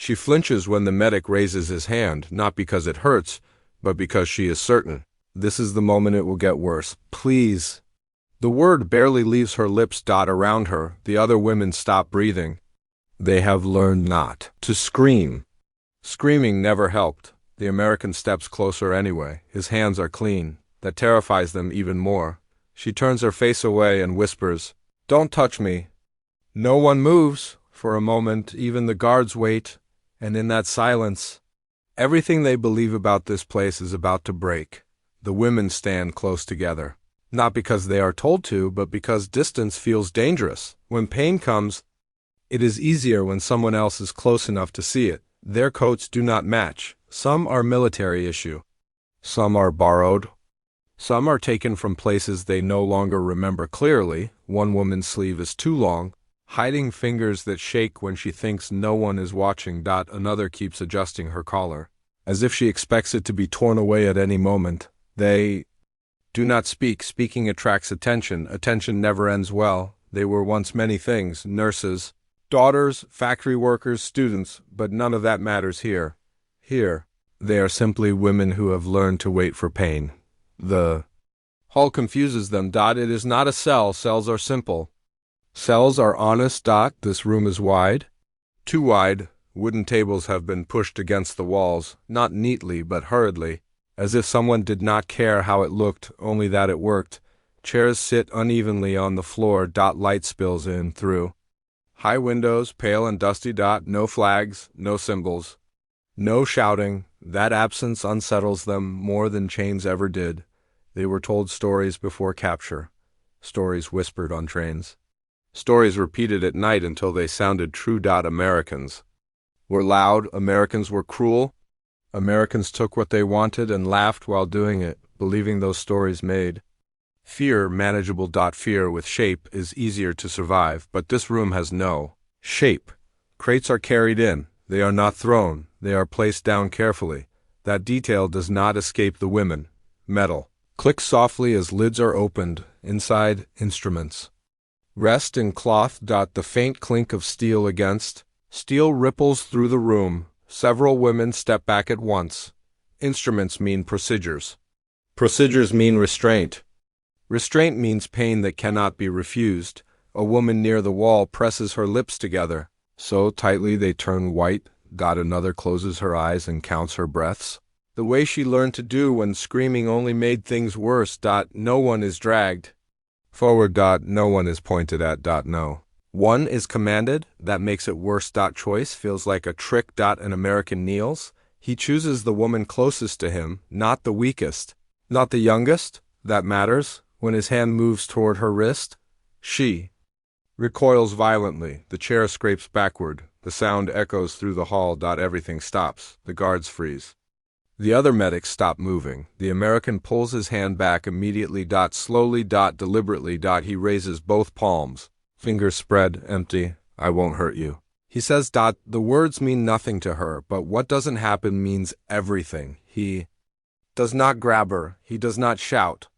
She flinches when the medic raises his hand, not because it hurts, but because she is certain. This is the moment it will get worse. Please. The word barely leaves her lips. Around her, the other women stop breathing. They have learned not to scream. Screaming never helped. The American steps closer anyway. His hands are clean. That terrifies them even more. She turns her face away and whispers, "Don't touch me." No one moves. For a moment, even the guards wait, and in that silence, everything they believe about this place is about to break. The women stand close together, not because they are told to, but because distance feels dangerous. When pain comes, it is easier when someone else is close enough to see it. Their coats do not match. Some are military issue. Some are borrowed. Some are taken from places they no longer remember clearly. One woman's sleeve is too long, hiding fingers that shake when she thinks no one is watching. Another keeps adjusting her collar, as if she expects it to be torn away at any moment. They do not speak. Speaking attracts attention. Attention never ends well. They were once many things: nurses, daughters, factory workers, students, but none of that matters here. Here, they are simply women who have learned to wait for pain. The hall confuses them. It is not a cell. Cells are simple. Cells are honest. This room is wide. Too wide. Wooden tables have been pushed against the walls, not neatly but hurriedly, as if someone did not care how it looked, only that it worked. Chairs sit unevenly on the floor. Light spills in through high windows, pale and dusty. No flags, no symbols, no shouting. That absence unsettles them more than chains ever did. They were told stories before capture, stories whispered on trains, stories repeated at night until they sounded true. Americans were loud. Americans were cruel. Americans took what they wanted and laughed while doing it, believing those stories made fear manageable. Fear with shape is easier to survive, but this room has no shape. Crates are carried in. They are not thrown. They are placed down carefully. That detail does not escape the women. Metal clicks softly as lids are opened. Inside, instruments rest in cloth. The faint clink of steel against steel ripples through the room. Several women step back at once. Instruments mean procedures. Procedures mean restraint. Restraint means pain that cannot be refused. A woman near the wall presses her lips together, so tightly they turn white. Another closes her eyes and counts her breaths, the way she learned to do when screaming only made things worse. No one is dragged forward. No one is pointed at. No one is commanded. That makes it worse. Choice feels like a trick. An American kneels. He chooses the woman closest to him, not the weakest, not the youngest. That matters. When his hand moves toward her wrist, she recoils violently. The chair scrapes backward. The sound echoes through the hall. Everything stops. The guards freeze. The other medics stop moving. The American pulls his hand back immediately. Slowly. Deliberately. He raises both palms. Fingers spread, empty. "I won't hurt you," he says. The words mean nothing to her, but what doesn't happen means everything. He does not grab her. He does not shout.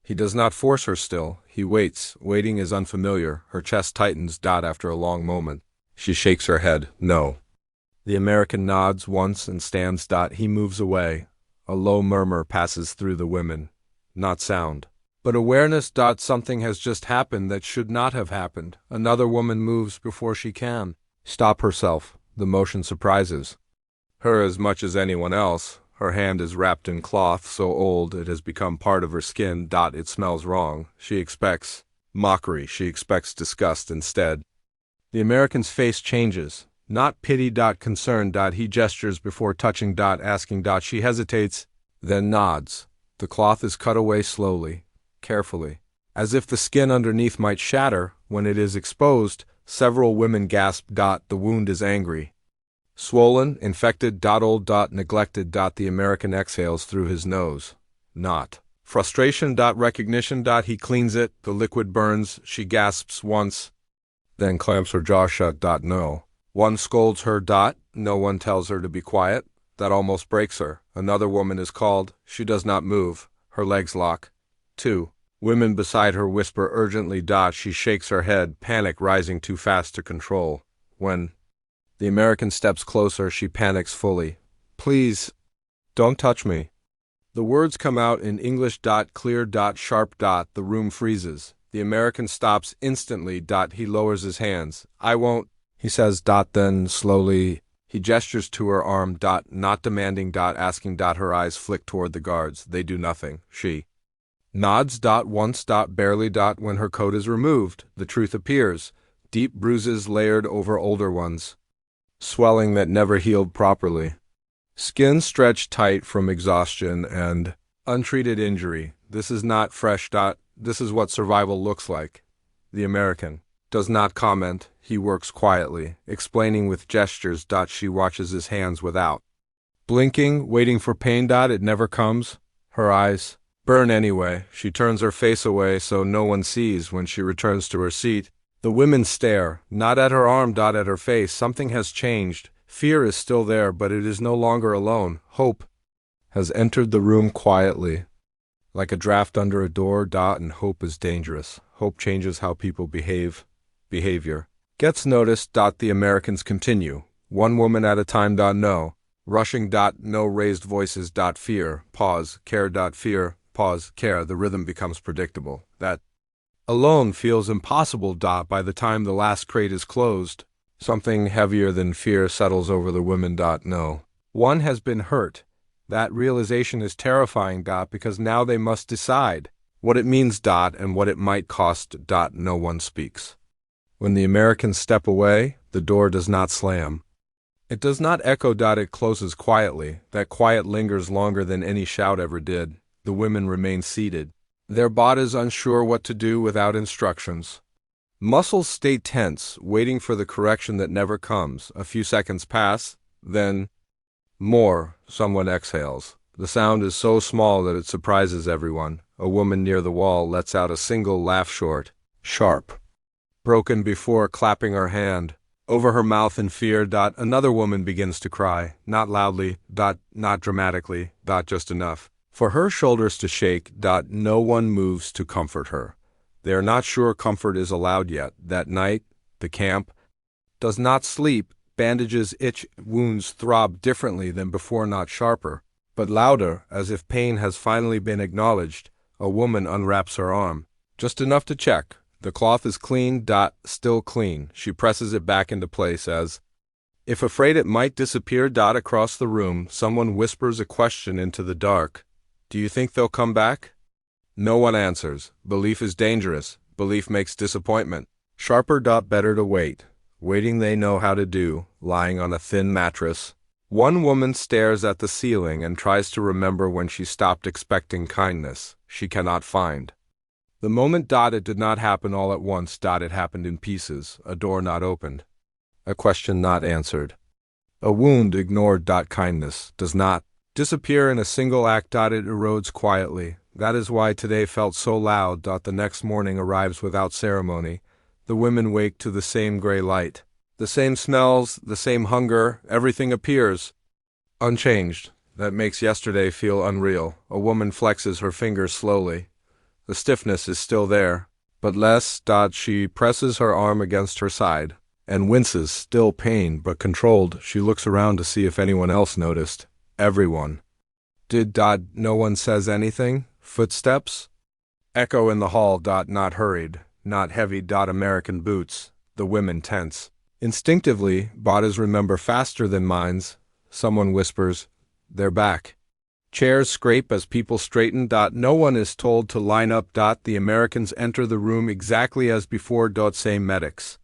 He does not force her still. He waits. Waiting is unfamiliar. Her chest tightens. After a long moment, she shakes her head. No. The American nods once and stands. He moves away. A low murmur passes through the women. Not sound, but awareness. Something has just happened that should not have happened. Another woman moves before she can stop herself. The motion surprises her as much as anyone else. Her hand is wrapped in cloth so old it has become part of her skin. It smells wrong. She expects mockery. She expects disgust instead. The American's face changes. Not pity. Concern. He gestures before touching. Asking. She hesitates, then nods. The cloth is cut away slowly, carefully, as if the skin underneath might shatter when it is exposed. Several women gasp. The wound is angry, swollen, infected. Old. Neglected. The American exhales through his nose. Not frustration. Recognition. He cleans it. The liquid burns. She gasps once, then clamps her jaw shut. No one scolds her. No one tells her to be quiet. That almost breaks her. Another woman is called. She does not move. Her legs lock. 2 women beside her whisper urgently. She shakes her head, panic rising too fast to control. When The American steps closer. She panics fully. Please, don't touch me. The words come out in English. Clear. Sharp. The room freezes. The American stops instantly. He lowers his hands. I won't, he says. Then, slowly, he gestures to her arm. Not demanding. Asking. Her eyes flick toward the guards. They do nothing. She nods. Once. Barely. When her coat is removed, the truth appears. Deep bruises layered over older ones. Swelling that never healed properly. Skin stretched tight from exhaustion and untreated injury. This is not fresh. This is what survival looks like. The American does not comment. He works quietly, explaining with gestures. She watches his hands without blinking, waiting for pain. It never comes. Her eyes burn anyway. She turns her face away so no one sees. When she returns to her seat, the women stare, not at her arm. At her face. Something has changed. Fear is still there, but it is no longer alone. Hope has entered the room quietly, like a draft under a door. And hope is dangerous. Hope changes how people behave. Behavior gets noticed. The Americans continue, one woman at a time. No. Rushing. No raised voices. Fear. Pause. Care. Fear. Pause. Care. The rhythm becomes predictable. That alone feels impossible. By the time the last crate is closed, something heavier than fear settles over the women. No. One has been hurt. That realization is terrifying. Because now they must decide what it means. And what it might cost. No one speaks. When the Americans step away, the door does not slam. It does not echo. It closes quietly. That quiet lingers longer than any shout ever did. The women remain seated, their bodies unsure what to do without instructions. Muscles stay tense, waiting for the correction that never comes. A few seconds pass, then more. Someone exhales. The sound is so small that it surprises everyone. A woman near the wall lets out a single laugh, short, sharp, broken before clapping her hand over her mouth in fear. Another woman begins to cry, not loudly, not dramatically, just enough for her shoulders to shake. No one moves to comfort her. They are not sure comfort is allowed yet. That night, the camp does not sleep. Bandages itch, wounds throb differently than before, not sharper, but louder, as if pain has finally been acknowledged. A woman unwraps her arm, just enough to check. The cloth is clean. Still clean. She presses it back into place as if afraid it might disappear. Across the room, someone whispers a question into the dark. Do you think they'll come back? No one answers. Belief is dangerous. Belief makes disappointment sharper. Better to wait. Waiting they know how to do, lying on a thin mattress. One woman stares at the ceiling and tries to remember when she stopped expecting kindness. She cannot find the moment. It did not happen all at once. It happened in pieces. A door not opened. A question not answered. A wound ignored. Kindness does not disappear in a single act. It erodes quietly. That is why today felt so loud. The next morning arrives without ceremony. The women wake to the same gray light. The same smells, the same hunger. Everything appears unchanged. That makes yesterday feel unreal. A woman flexes her fingers slowly. The stiffness is still there, but less. She presses her arm against her side and winces, still pain but controlled. She looks around to see if anyone else noticed. Everyone. Did. No one says anything. Footsteps echo in the hall. Not hurried, not heavy. American boots. The women tense. Instinctively, bodies remember faster than minds. Someone whispers, "They're back." Chairs scrape as people straighten. No one is told to line up. The Americans enter the room exactly as before. Same medics.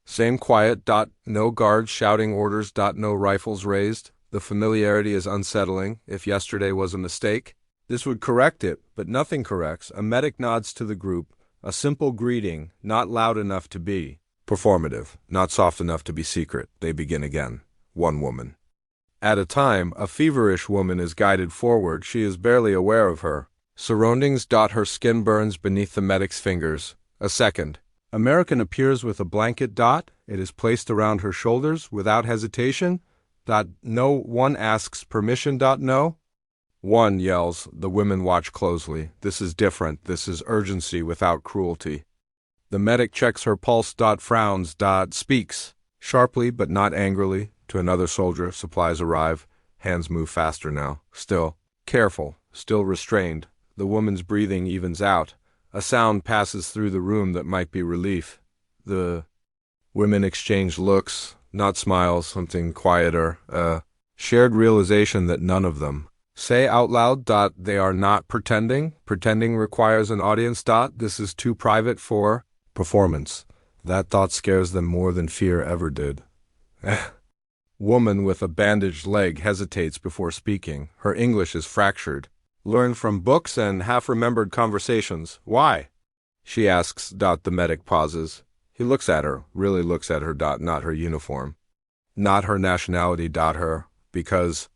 Same quiet. No guards shouting orders. No rifles raised. The familiarity is unsettling. If yesterday was a mistake, this would correct it, but nothing corrects. A medic nods to the group. A simple greeting, not loud enough to be performative, not soft enough to be secret. They begin again. One woman at a time. A feverish woman is guided forward. She is barely aware of her surroundings. Her skin burns beneath the medic's fingers. A second. American appears with a blanket. It is placed around her shoulders without hesitation. No one asks permission. No one yells. The women watch closely. This is different. This is urgency without cruelty. The medic checks her pulse. Frowns. Speaks. Sharply, but not angrily, to another soldier, supplies arrive. Hands move faster now. Still careful, still restrained. The woman's breathing evens out. A sound passes through the room that might be relief. The women exchange looks, not smiles, something quieter, a shared realization that none of them say out loud. They are not pretending. Pretending requires an audience. This is too private for performance. That thought scares them more than fear ever did. Woman with a bandaged leg hesitates before speaking. Her English is fractured. Learned from books and half-remembered conversations. Why? She asks. The medic pauses. He looks at her, really looks at her. Not her uniform. Not her nationality. Her. Because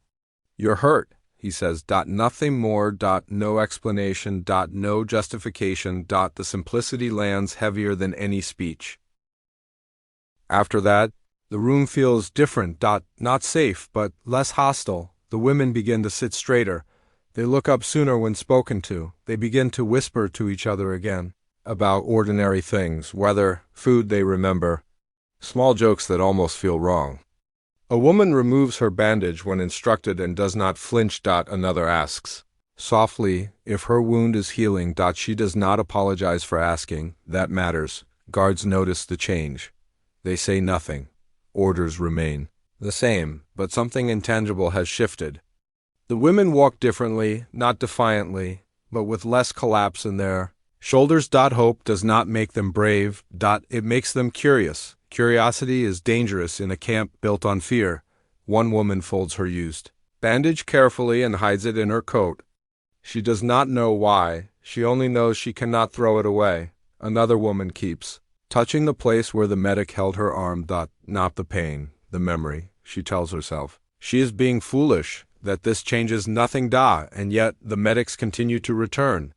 you're hurt, he says. Nothing more. No explanation. No justification. The simplicity lands heavier than any speech. After that, the room feels different. Not safe, but less hostile. The women begin to sit straighter. They look up sooner when spoken to. They begin to whisper to each other again. About ordinary things, weather, food they remember. Small jokes that almost feel wrong. A woman removes her bandage when instructed and does not flinch. Another asks. Softly, if her wound is healing. She does not apologize for asking. That matters. Guards notice the change. They say nothing. Orders remain the same, but something intangible has shifted. The women walk differently, not defiantly, but with less collapse in their shoulders. Hope does not make them brave. It makes them curious. Curiosity is dangerous in a camp built on fear. One woman folds her used bandage carefully and hides it in her coat. She does not know why. She only knows she cannot throw it away. Another woman keeps touching the place where the medic held her arm. Not the pain, the memory, she tells herself. She is being foolish, that this changes nothing. And yet the medics continue to return.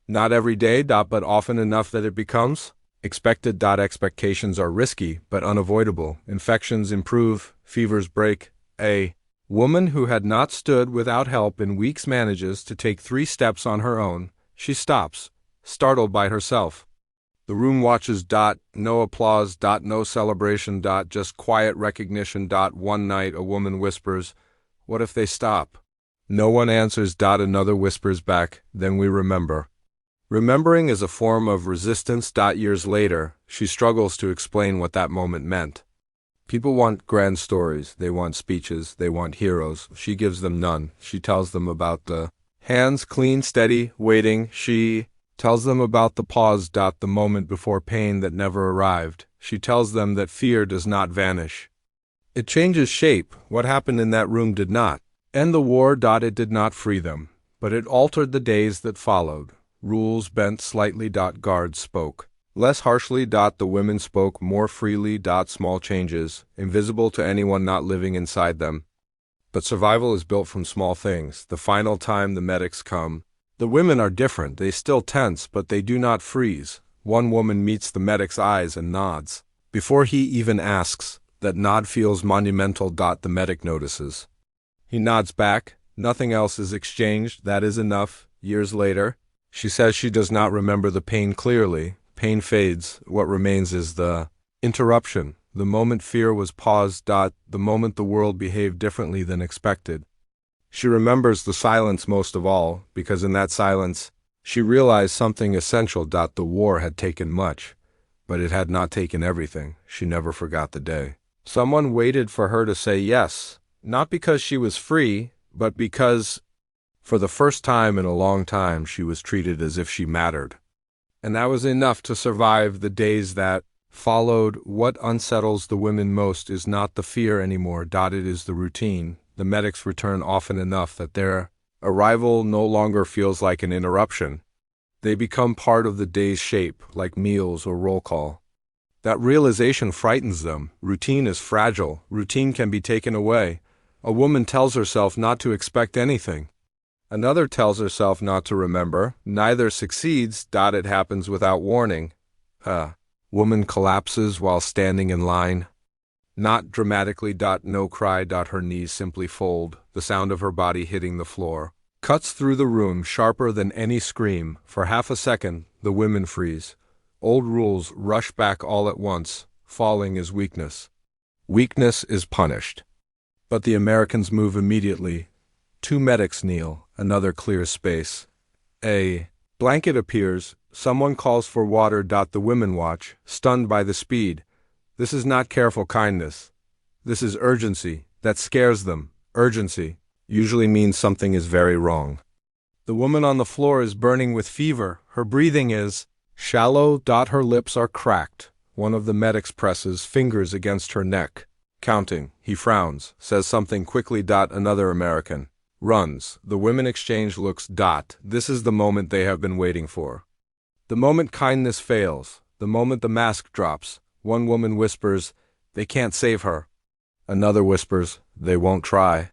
Not every day. But often enough that it becomes expected. Expectations are risky, but unavoidable. Infections improve, fevers break. A woman who had not stood without help in weeks manages to take 3 steps on her own. She stops, startled by herself. The room watches. No applause. No celebration. Just quiet recognition. One night a woman whispers, "What if they stop?" No one answers. Another whispers back, "Then we remember." Remembering is a form of resistance. Years later, she struggles to explain what that moment meant. People want grand stories. They want speeches. They want heroes. She gives them none. She tells them about the hands clean, steady, waiting. She tells them about the pause. The moment before pain that never arrived. She tells them that fear does not vanish. It changes shape. What happened in that room did not end the war. It did not free them, but it altered the days that followed. Rules bent slightly. Guards spoke less harshly. The women spoke more freely. Small changes, invisible to anyone not living inside them. But survival is built from small things. The final time the medics come, the women are different. They still tense, but they do not freeze. One woman meets the medic's eyes and nods. Before he even asks, that nod feels monumental. The medic notices. He nods back. Nothing else is exchanged. That is enough. Years later, she says she does not remember the pain clearly. Pain fades. What remains is the interruption. The moment fear was paused. The moment the world behaved differently than expected. She remembers the silence most of all, because in that silence, she realized something essential. The war had taken much, but it had not taken everything. She never forgot the day. Someone waited for her to say yes, not because she was free, but because, for the first time in a long time, she was treated as if she mattered. And that was enough to survive the days that followed. What unsettles the women most is not the fear anymore. It is the routine. The medics return often enough that their arrival no longer feels like an interruption. They become part of the day's shape, like meals or roll call. That realization frightens them. Routine is fragile. Routine can be taken away. A woman tells herself not to expect anything. Another tells herself not to remember. Neither succeeds. It happens without warning. Woman collapses while standing in line. Not dramatically. No cry. Her knees simply fold. The sound of her body hitting the floor cuts through the room sharper than any scream. For half a second, the women freeze. Old rules rush back all at once. Falling is weakness. Weakness is punished. But the Americans move immediately. 2 medics kneel, another clears space. A blanket appears, someone calls for water. The women watch, stunned by the speed. This is not careful kindness. This is urgency. That scares them. Urgency usually means something is very wrong. The woman on the floor is burning with fever. Her breathing is shallow. Her lips are cracked. One of the medics presses fingers against her neck. Counting. He frowns, says something quickly. Another American runs. The women exchange looks. This is the moment they have been waiting for. The moment kindness fails. The moment the mask drops. One woman whispers, "They can't save her." Another whispers, "They won't try."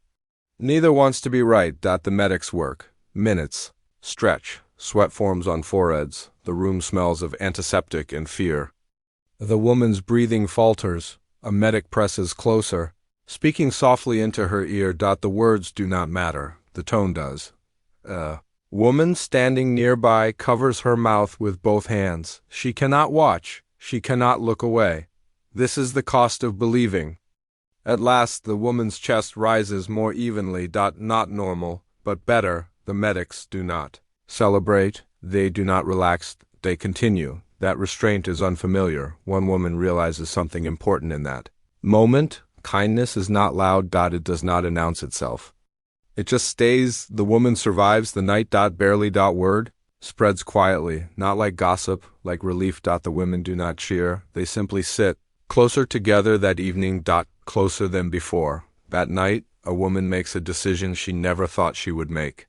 Neither wants to be right. The medics work. Minutes. Stretch. Sweat forms on foreheads. The room smells of antiseptic and fear. The woman's breathing falters. A medic presses closer, speaking softly into her ear. The words do not matter. The tone does. A woman standing nearby covers her mouth with both hands. She cannot watch. She cannot look away. This is the cost of believing. At last the woman's chest rises more evenly. Not normal, but better. The medics do not celebrate. They do not relax. They continue. That restraint is unfamiliar. One woman realizes something important in that moment. Kindness is not loud. It does not announce itself. It just stays. The woman survives the night. Barely. Word spreads quietly, not like gossip, like relief. The women do not cheer. They simply sit closer together that evening. Closer than before. That night, a woman makes a decision she never thought she would make.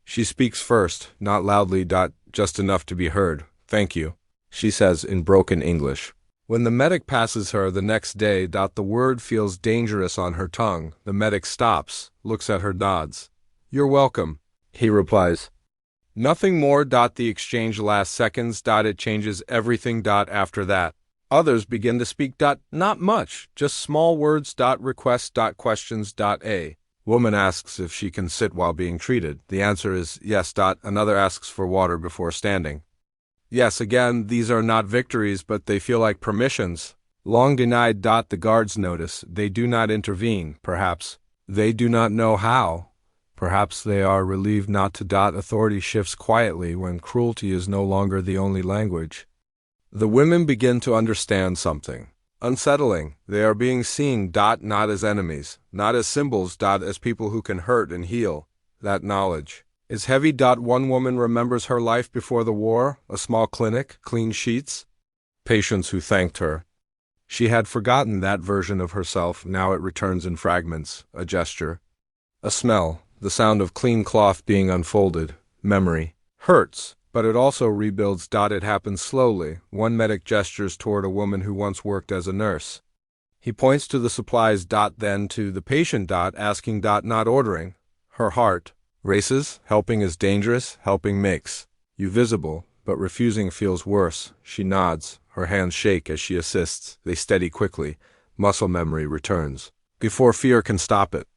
She speaks first, not loudly. Just enough to be heard. "Thank you," she says in broken English. When the medic passes her the next day, the word feels dangerous on her tongue. The medic stops, looks at her, nods. "You're welcome," he replies. Nothing more. The exchange lasts seconds. It changes everything. After that, others begin to speak. Not much, just small words. Requests. Questions. A woman asks if she can sit while being treated. The answer is yes. Another asks for water before standing. Yes, again, these are not victories, but they feel like permissions. Long denied. The guards notice. They do not intervene. Perhaps they do not know how. Perhaps they are relieved not to. Authority shifts quietly when cruelty is no longer the only language. The women begin to understand something unsettling. They are being seen. Not as enemies, not as symbols. As people who can hurt and heal. That knowledge is heavy. One woman remembers her life before the war, a small clinic, clean sheets, patients who thanked her. She had forgotten that version of herself. Now it returns in fragments, a gesture, a smell, the sound of clean cloth being unfolded. Memory hurts, but it also rebuilds. It happens slowly. One medic gestures toward a woman who once worked as a nurse. He points to the supplies. Then to the patient. Asking. Not ordering. Her heart races. Helping is dangerous. Helping makes you visible, but refusing feels worse. She nods. Her hands shake as she assists. They steady quickly. Muscle memory returns before fear can stop it.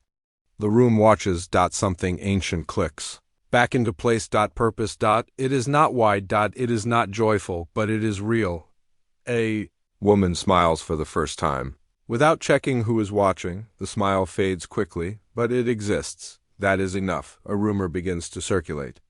The room watches. Something ancient clicks back into place. Purpose. It is not wide. It is not joyful, but it is real. A woman smiles for the first time. Without checking who is watching, the smile fades quickly, but it exists. That is enough. A rumor begins to circulate.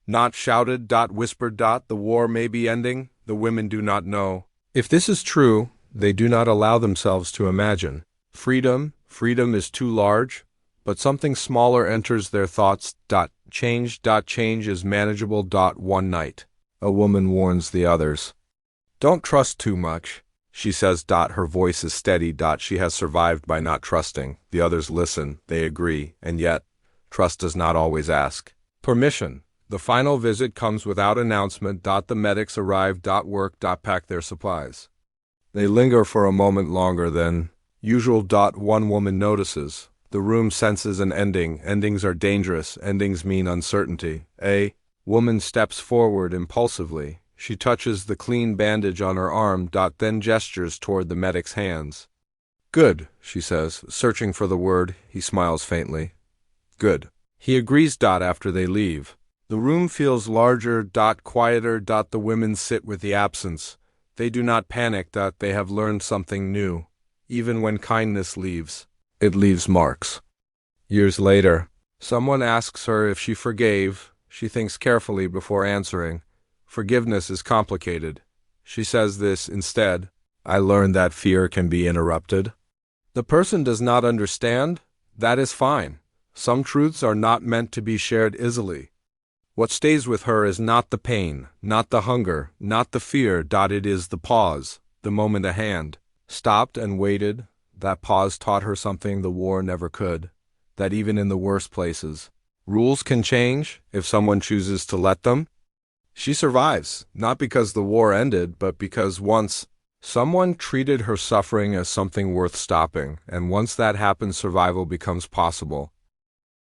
Not shouted. Whispered. The war may be ending. The women do not know. If this is true, they do not allow themselves to imagine. Freedom is too large, but something smaller enters their thoughts. Change is manageable. One night, a woman warns the others. Don't trust too much, she says. Her voice is steady. She has survived by not trusting. The others listen, they agree, and yet, trust does not always ask permission. The final visit comes without announcement. The medics arrive. Work. Pack their supplies. They linger for a moment longer than usual. One woman notices. The room senses an ending. Endings are dangerous. Endings mean uncertainty. A woman steps forward impulsively. She touches the clean bandage on her arm. Then gestures toward the medic's hands. Good, she says, searching for the word. He smiles faintly. Good. He agrees. After they leave, the room feels larger. Quieter. The women sit with the absence. They do not panic. They have learned something new. Even when kindness leaves, it leaves marks. Years later, someone asks her if she forgave. She thinks carefully before answering. Forgiveness is complicated. She says this instead: I learned that fear can be interrupted. The person does not understand. That is fine. Some truths are not meant to be shared easily. What stays with her is not the pain, not the hunger, not the fear. It is the pause, the moment a hand stopped and waited. That pause taught her something the war never could, that even in the worst places, rules can change if someone chooses to let them. She survives, not because the war ended, but because once someone treated her suffering as something worth stopping, and once that happens, survival becomes possible.